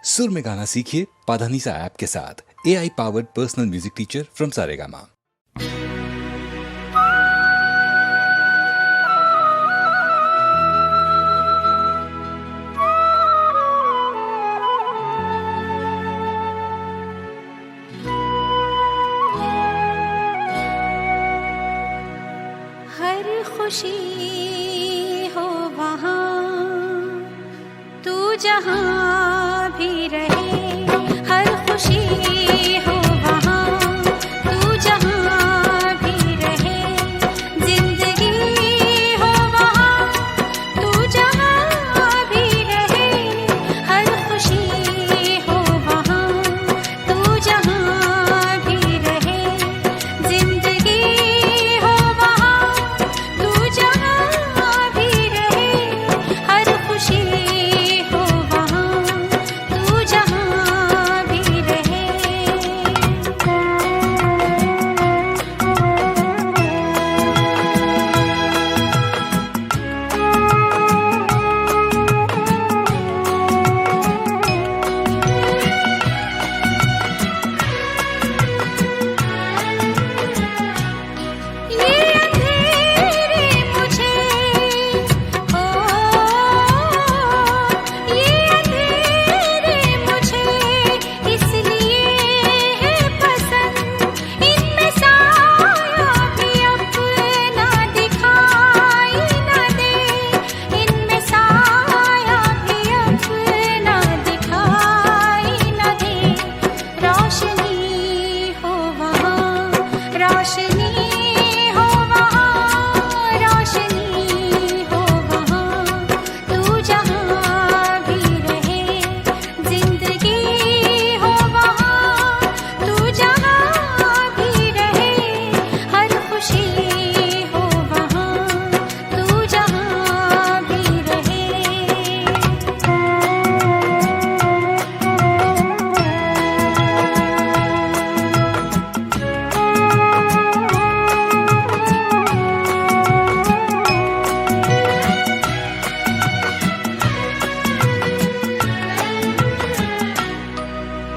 सुर में गाना सीखिए पाधानीसा ऐप के साथ। AI powered personal music teacher from Saregama. हर खुशी हो वहाँ तू जहाँ भी रहे, हर खुशी हो वहाँ तू जहाँ भी रहे, जिंदगी हो वहाँ तू जहाँ भी रहे, हर खुशी हो वहाँ तू जहाँ भी रहे, जिंदगी हो वहाँ तू जहाँ भी रहे, हर खुशी हो वहाँ तू जहाँ भी रहे। ये अंधेरे मुझे ओ ये अंधेरे मुझे इसलिए है पसंद, इनमें साया भी अपना दिखाई न दे, इनमें साया भी अपना दिखाई न दे, रोशनी हो वहाँ रोशनी हो वहाँ रोशनी हो वहाँ तू जहाँ भी रहे, जिंदगी हो वहाँ तू जहाँ भी रहे, हर खुशी हो वहाँ तू जहाँ भी रहे।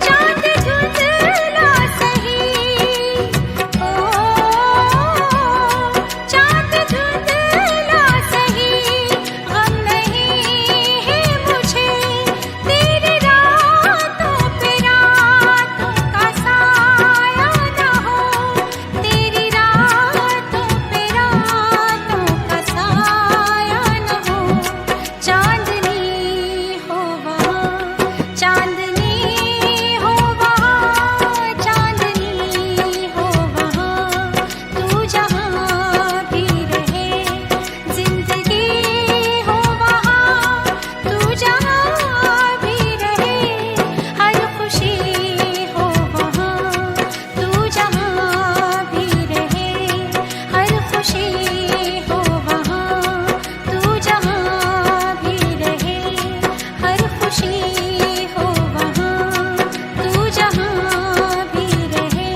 चांद धुंधला सही ओ चांद धुंधला सही, गम नहीं है मुझे, तेरी रातों पे रातों का साया न हो, तेरी रातों पे रातों का साया न हो, चांदनी हो वहाँ चांदनी हो वहाँ चांदनी हो वहाँ तू जहाँ भी रहे, जिंदगी हो वहाँ तू जहाँ भी रहे, हर खुशी हो वहाँ तू जहाँ भी रहे, हर खुशी हो वहाँ तू जहाँ भी रहे, हर खुशी हो वहाँ तू जहाँ भी रहे।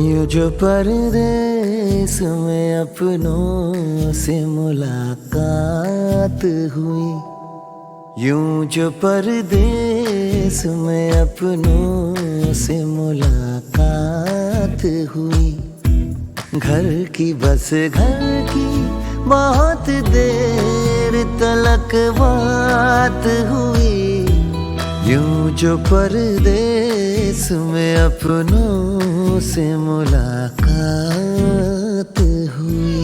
यूं जो परदेस में अपनों से मुलाकात हुई, यूं जो परदेस में अपनों से मुलाकात हुई, घर की बस घर की बहुत देर तलक बात हुई, यूं जो परदेस में अपनों से मुलाकात हुई।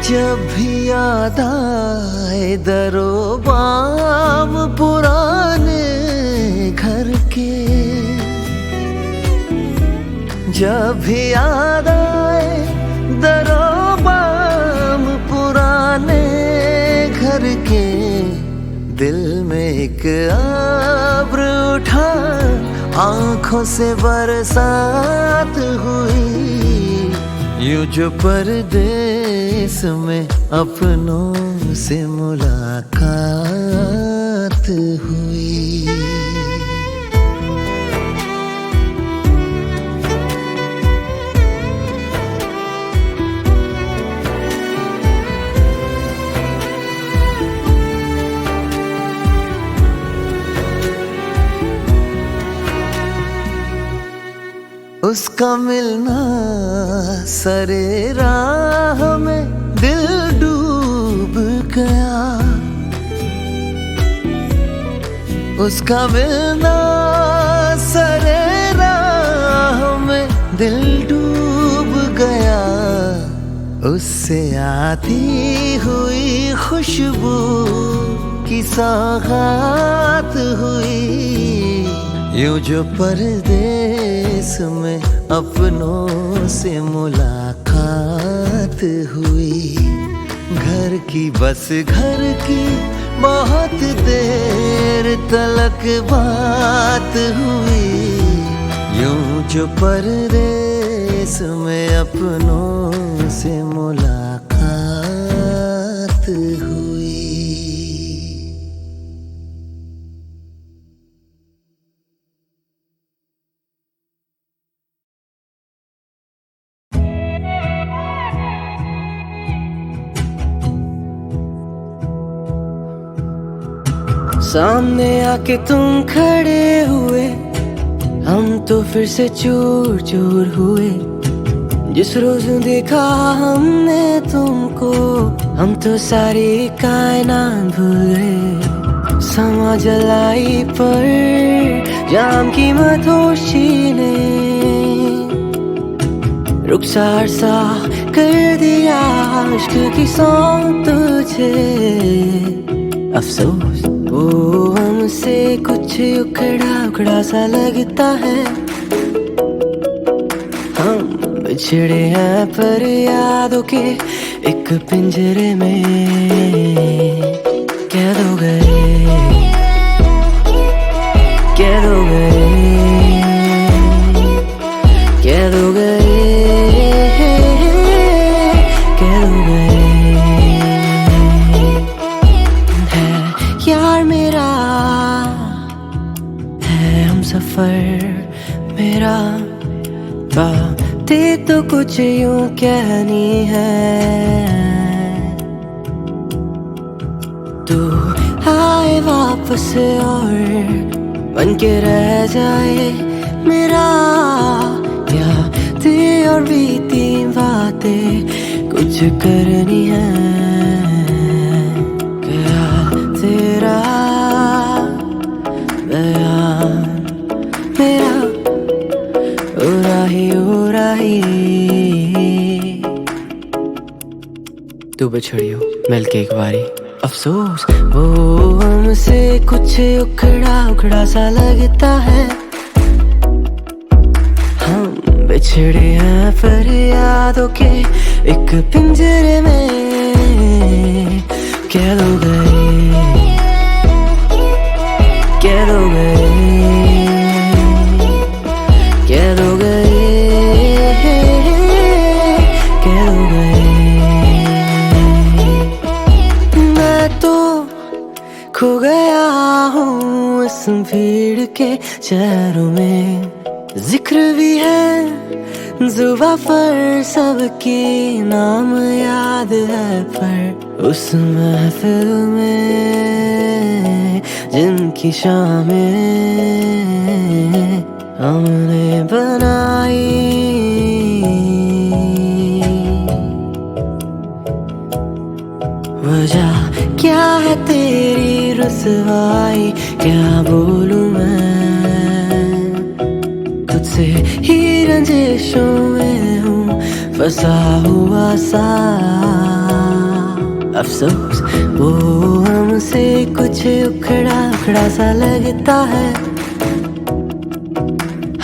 जब भी याद आए दरो बाम जब भी याद आए दरोबाम पुराने घर के, दिल में एक अब्र उठा, आंखों से बरसात हुई। यूं जो परदेस में अपनों से मुलाकात हुई। उसका मिलना सरे राह में दिल डूब गया। उसका मिलना सरे राह में दिल डूब गया। उससे आती हुई खुशबू की सौगात हुई। यूं जो परदेस में अपनों से मुलाकात हुई। घर की बस घर की बहुत देर तलक बात हुई। यूं जो परदेस में अपनों से मुलाकात हुई। सामने आके तुम खड़े हुए, हम तो फिर से चूर चूर हुए। जिस रोज देखा हमने तुमको, हम तो सारी कायनात भूल गए। समा जलाई पर जाम की मधोशी ने रुखसार सा कर दिया इश्क की सौंग तुझे। अफसोस वो हमसे कुछ उखड़ा उखड़ा सा लगता है। हम बिछड़े हैं पर यादों के एक पिंजरे में कैद हो गए, कैद हो गए, कैद हो गए, कैद हो गए। यार मेरा है हम सफर मेरा, बातें तो कुछ यूं कहनी है। तू आए वापस और बन के रह जाए मेरा। यादें और बीती बातें कुछ करनी है। तेरा बयान मेरा ओ राही तू बिछड़ी हो मिल के एक बारी। अफसोस वो हमसे कुछ उखड़ा उखड़ा सा लगता है। हम बिछड़े हैं पर यादों के एक पिंजरे में कैद हो गए, कैद हो गए, कैद हो गए, कैद हो गए। मैं तो खो गया हूँ इस भीड़ के शहरों में। जिक्र भी है जुबां पर सबके नाम याद है, पर उस महफिल में जिनकी शामें हमने बनाई। वजह क्या है तेरी रुसवाई, क्या बोलूं मैं। खुद से ही रंजिशों में हूँ फंसा हुआ सा। अफसोस वो हमसे कुछ उखड़ा उखड़ा सा लगता है।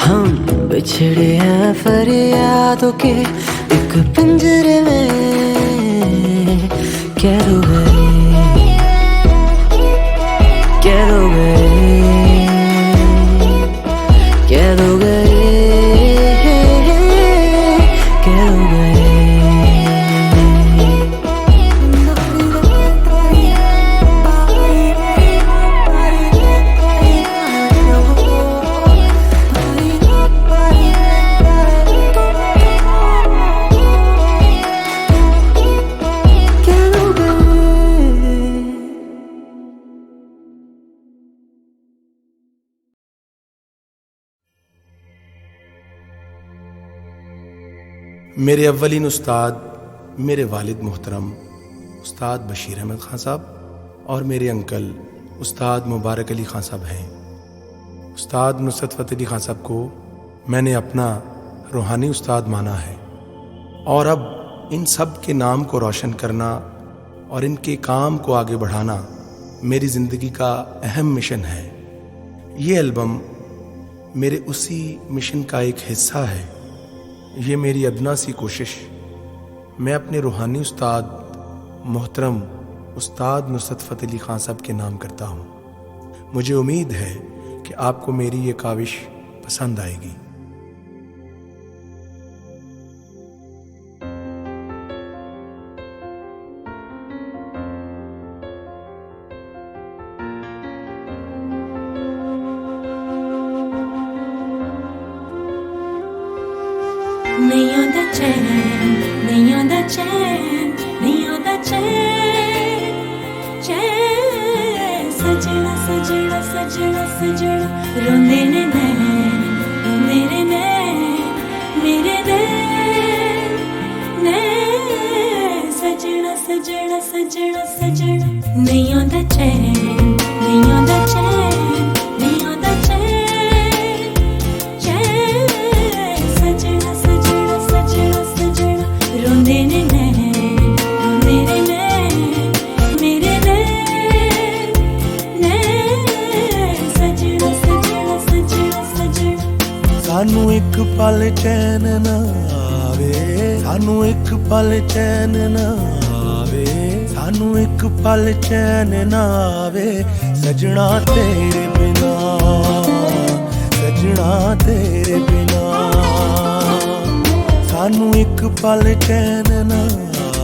हम बिछड़े हैं फरियादों के एक पिंजरे में। कैद हो गए, कैद हो गए, कैद हो गए, कैद हो गए। मेरे अव्वलीन उस्ताद मेरे वालिद मोहतरम उस्ताद बशीर अहमद खान साहब और मेरे अंकल उस्ताद मुबारक अली खान साहब हैं। उस्ताद नुसरत फ़तेह अली खान साहब को मैंने अपना रूहानी उस्ताद माना है और अब इन सब के नाम को रोशन करना और इनके काम को आगे बढ़ाना मेरी ज़िंदगी का अहम मिशन है। ये एल्बम मेरे उसी मिशन का एक हिस्सा है। ये मेरी अदना सी कोशिश मैं अपने रूहानी उस्ताद मोहतरम उस्ताद नुसरत फ़तेह अली खान साहब के नाम करता हूँ। मुझे उम्मीद है कि आपको मेरी ये काविश पसंद आएगी। नहीं आंदा चैन, नहीं आंदा चैन, नहीं आंदा चैन, चैन। सजना सजना सजना सजना रोंदे ने नैन, रोंदे ने नैन, मेरे नैन, नैन। सजना सजना सजना सजना नहीं आंदा चैन, नहीं आंदा चैन, नहीं आंदा चैन, चैन। सजना सजना सजना सजना रोंदे ने नैन, रोंदे ने नैन, मेरे नैन, नैन। सजना सजना सजना सजना सानू एक पल चैन ना आवे, सानू एक पल चैन ना आवे, सानू एक पल चैन ना आवे। सजना तेरे बिना, सजना तेरे बिना। सानू एक पल चैन ना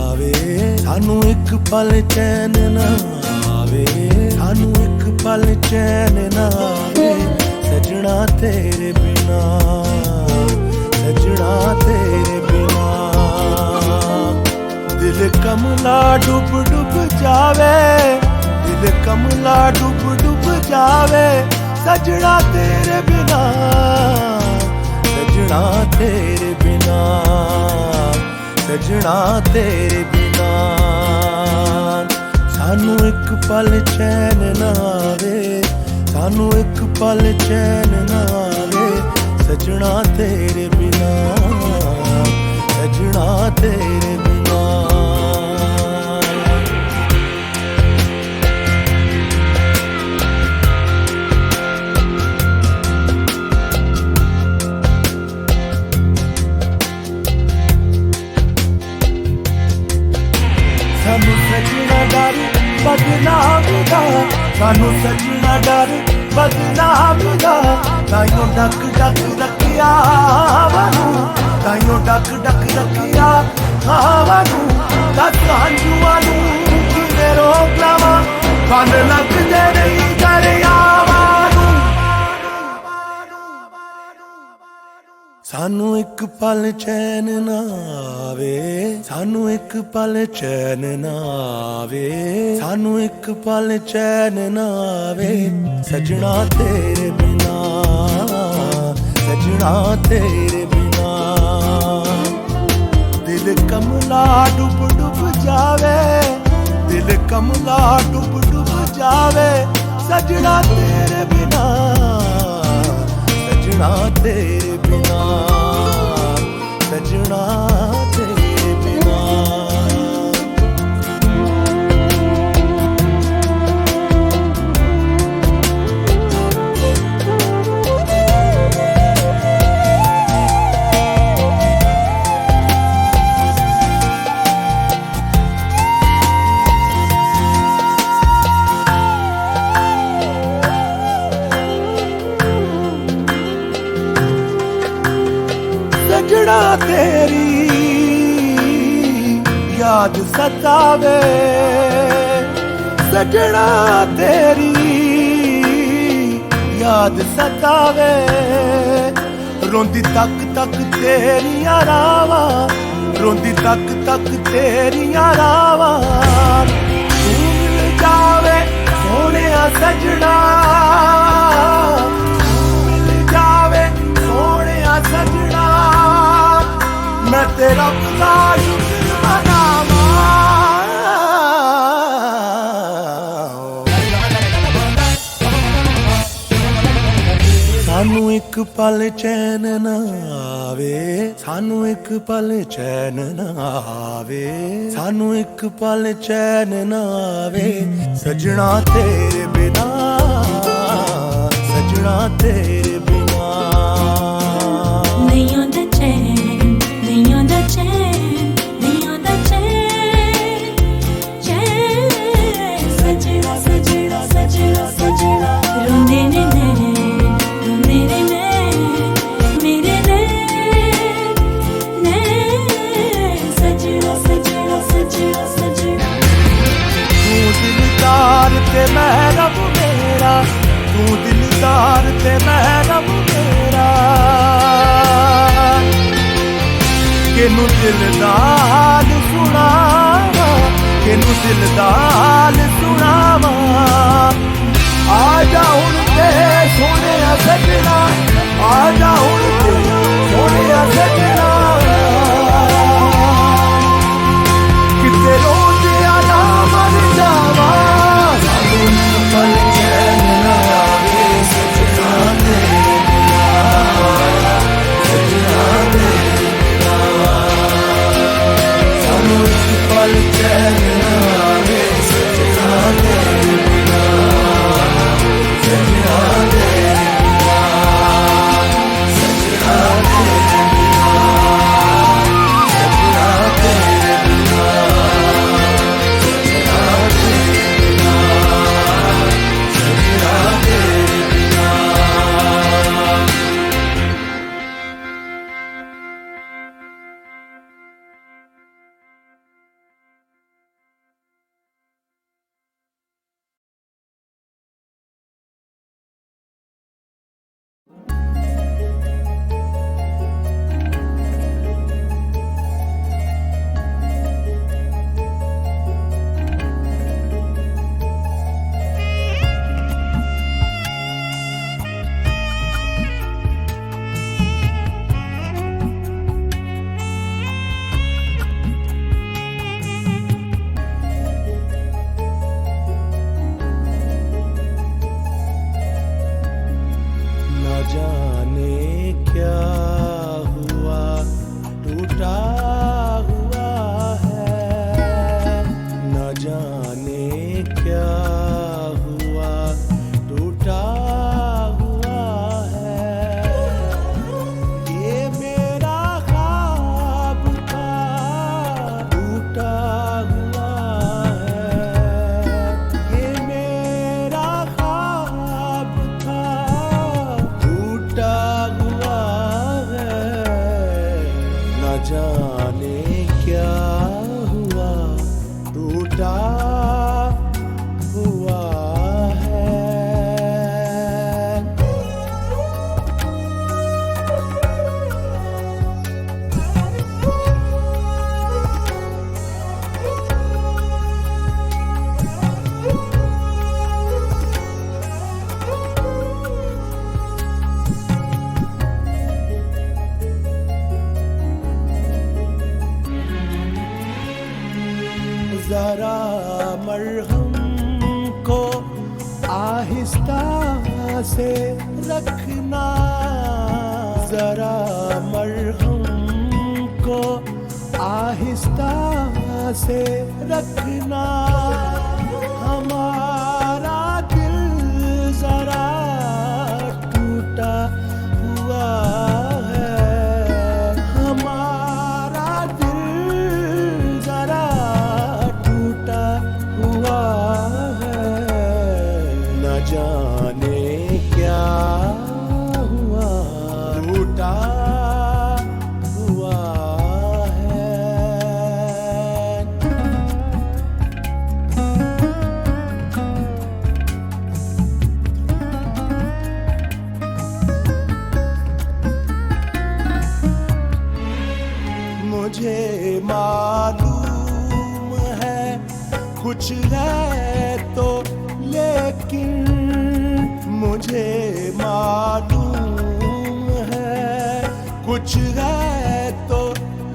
आवे, सानू एक पल चैन ना आवे, सानू एक पल चैन ना आवे। सजना तेरे बिना, सजना तेरे बिना। दिल कमला डूब डूब जावे, दिल कमला डूब डूब जावे। सजना तेरे बिना, सजना तेरे बिना, सजना तेरे बिना। सानू एक पल चैन ना आवे, सानू एक पल चैन ना आवे। सजना तेरे बिना, सजना तेरे बिना। सानू सजना डर बदनाम दा, सानू सजना डर बदनाम दा। ताइयों डक डक रखिया वानू, ताइयों डक डक रखिया वानू। दस हंजुआ नू किवें रोक लावां, बन लगदे नहीं दरियावां नू। सानू एक पल चैन ना आवे, सानू एक पल चैन ना आवे, सानू एक पल चैन ना आवे। सजना तेरे बिना, सजना तेरे बिना। दिल कमला डूब डूब जावे, दिल कमला डूब डूब जावे। सजना तेरे बिना, सजना तेरे बिना, सजना तेरे बिना। सजना तेरी याद सतावे, सजना तेरी याद सतावे, रोंदी तक तक तेरियां रावां, रोंदी तक तक तेरियां रावां, तू मिल जावे सोहणिया सजना, तू मिल जावे सोहणिया सजना, मैं तेरा खुदा शुक्र मनावां। सानू एक पल चैन ना आवे, सानू एक पल चैन ना आवे, सानू एक पल चैन ना आवे, सजना तेरे बिना, सजना तेरे बिना। नहीं आंदा चैन, नहीं आंदा चैन, नहीं आंदा चैन, चैन, सजना सजना सजना सजना, रोंदे ने नैन, रोंदे ने नैन, मेरे नैन, नैन, सजना सजना सजना सजना। तू दिलदार ते महरम मेरा, तू दिलदार ते महरम मेरा, केनू दिल दा हाल सुनावा, केनू दिल दा हाल सुनावा, आजा हुण ते सोहणिया सजना, आजा हुण ते सोहणिया सजना, किते रोंदिया ना मर जावा, सानू एक पल चैन ना आवे, सजना तेरे बिना, सजना तेरे बिना, सानू एक पल चैन ना आवे, सजना तेरे बिना, सजना तेरे बिना, सजना तेरे बिना, सजना तेरे बिना, सजना तेरे बिना, सजना तेरे बिना। न जाने क्या हुआ, टूटा हुआ है, न जाने क्या हुआ, टूटा हुआ है, ये मेरा ख्वाब था, टूटा हुआ है, ये मेरा ख्वाब था, टूटा हुआ है, न जाने क्या हुआ, टूटा हुआ है। जरा मरहम को आहिस्ता से रखना, जरा मरहम को आहिस्ता से रखना, हमारा दिल जरा टूटा हुआ है, हमारा दिल जरा टूटा हुआ है, न जाने क्या हुआ, टूटा हुआ कुछ है तो लेकिन मुझे मालूम है, कुछ है तो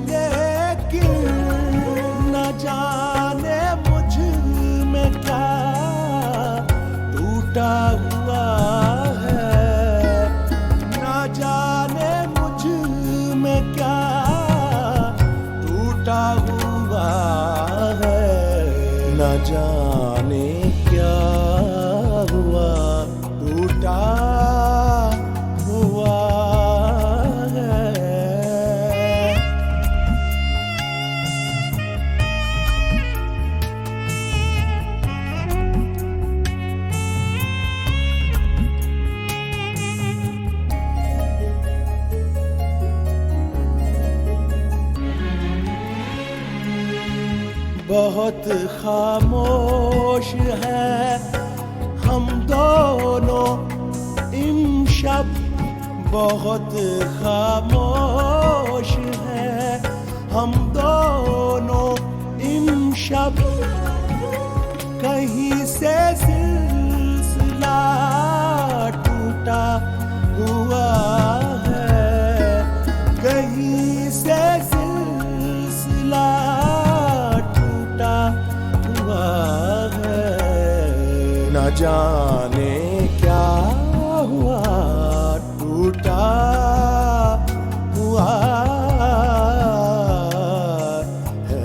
लेकिन न जाने मुझ में क्या टूटा हुआ है, न जाने मुझ में क्या टूटा हुआ है, न जाने क्या हुआ टूटा हुआ है। बहुत खामोश है हम दोनों इमशब, बहुत खामोश है हम दोनों इमशब, कहीं से सिलसिला टूटा हुआ है, कहीं से सिलसिला टूटा हुआ है, न जाने क्या हुआ टूटा हुआ है।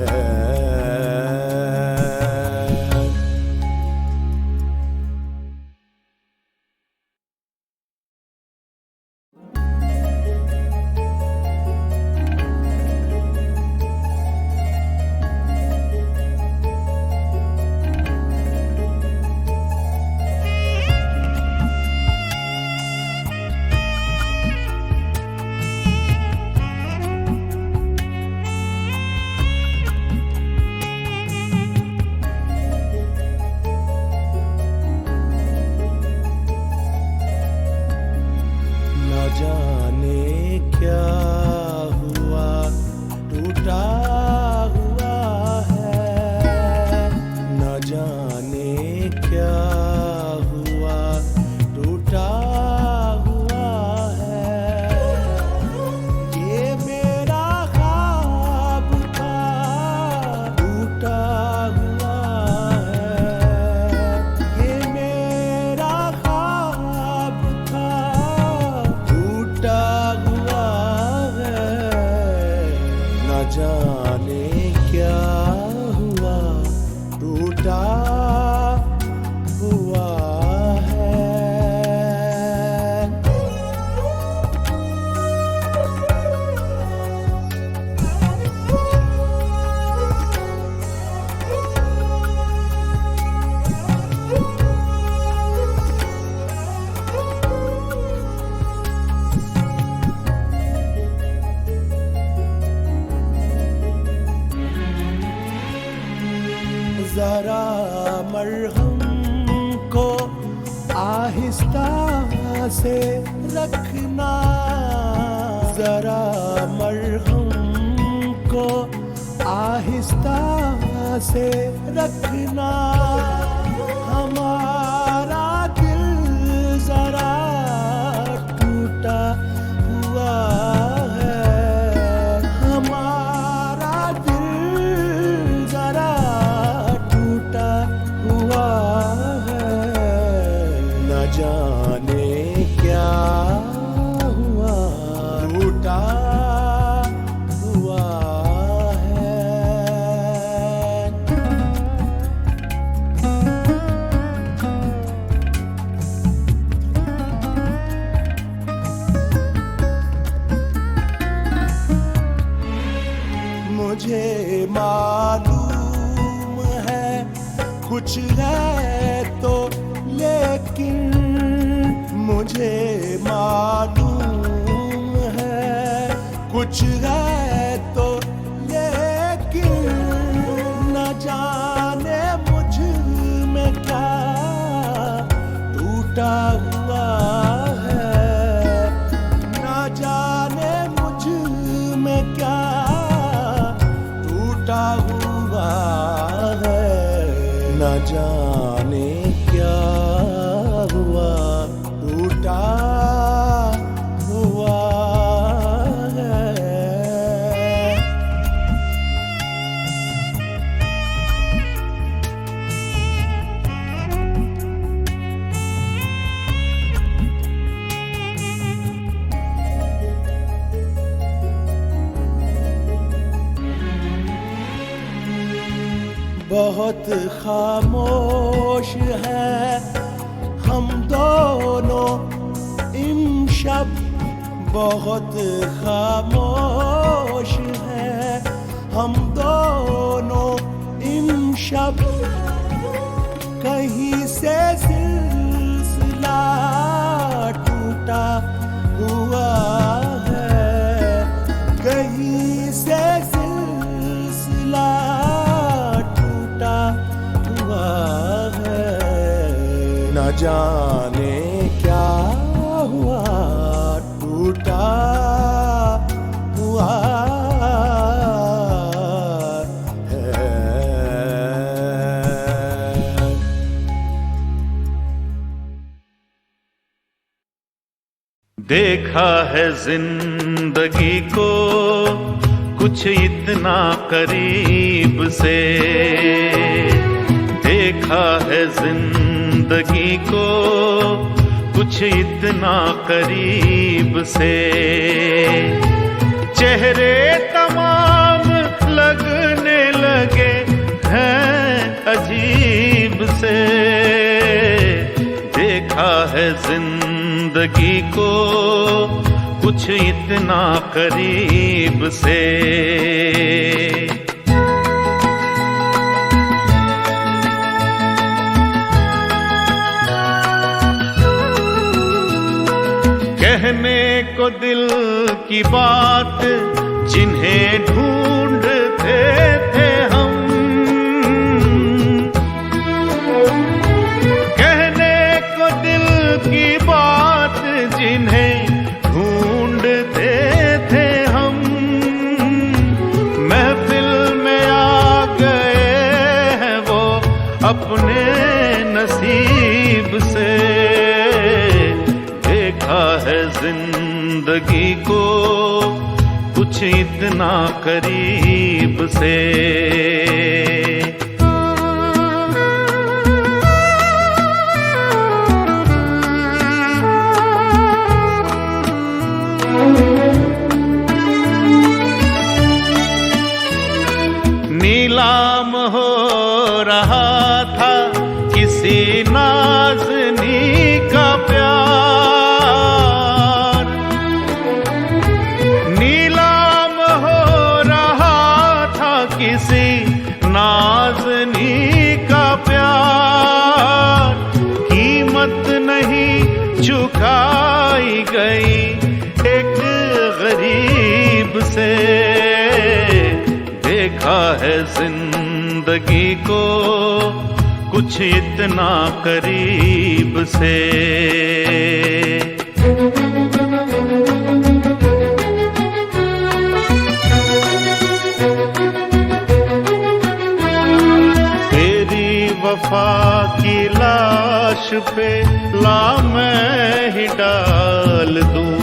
न जाने क्या हुआ टूटा हुआ है, न जाने क्या हुआ टूटा हुआ है। ये मेरा ख्वाब था टूटा हुआ है, ये मेरा ख्वाब था टूटा हुआ है, न जाने क्या हुआ टूटा हुआ है। जरा मरहम को आहिस्ता से रखना, जरा मरहम को आहिस्ता से रखना, हमारा दिल जरा टूटा हुआ है, हमारा दिल जरा टूटा हुआ है, न जाने क्या हुआ टूटा हुआ है। मुझे मालूम है कुछ है तो लेकिन मुझे मालूम है कुछ है तो लेकिन न जाने मुझ में क्या टूटा हुआ है, न जाने मुझ में क्या टूटा हुआ है, टूटा हुआ है। बहुत खामोश है हम दोनों इमशब, बहुत खामोश है हम दोनों इमशब। कहीं से सिलसिला टूटा हुआ है, कहीं से सिलसिला टूटा हुआ है। न जाने क्या हुआ, टूटा हुआ है। देखा है जिंदगी को कुछ इतना करीब से, देखा है जिंदगी को कुछ इतना करीब से। चेहरे तमाम लगने लगे हैं अजीब से। देखा है जिंदगी को कुछ इतना करीब से। कहने को दिल की बात जिन्हें ढूंढते थे हम, कहने को दिल की बात जिन्हें ढूंढते थे हम, महफिल में आ गए हैं वो अपने नसीब से। देखा है जिंदगी को कुछ इतना करीब से। नीलाम हो रहा था किसी नाज़नी का प्यार, नीलाम हो रहा था किसी नाज़नी का प्यार। कीमत नहीं चुकाई गई एक गरीब से। देखा है जिंदगी को कुछ इतना करीब से। तेरी वफा की लाश पे ला मैं ही डाल दूं,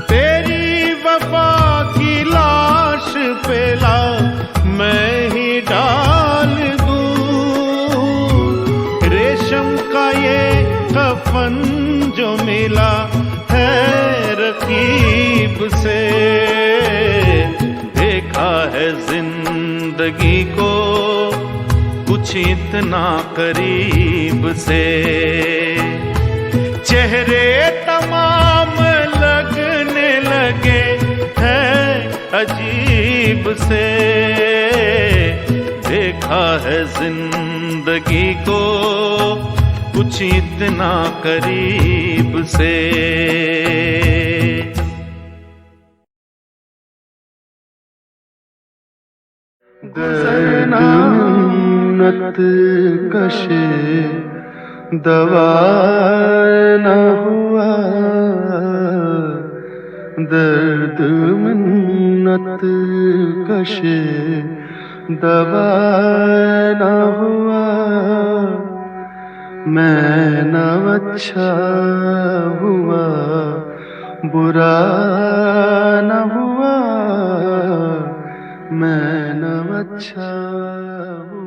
तेरी वफा की लाश पे ला मैं ही डाल दूं। रेशम का ये कफन जो मिला है रकीब से। देखा है जिंदगी को कुछ इतना करीब से। चेहरे तमाम लगने लगे हैं अजीब से। देखा है जिंदगी को कुछ इतना करीब से। दर्द कशे दवा न हुआ, दर्द मिन्नत कशे दवा न हुआ। मैं न अच्छा हुआ, बुरा न हुआ, मैं न अच्छा हुआ।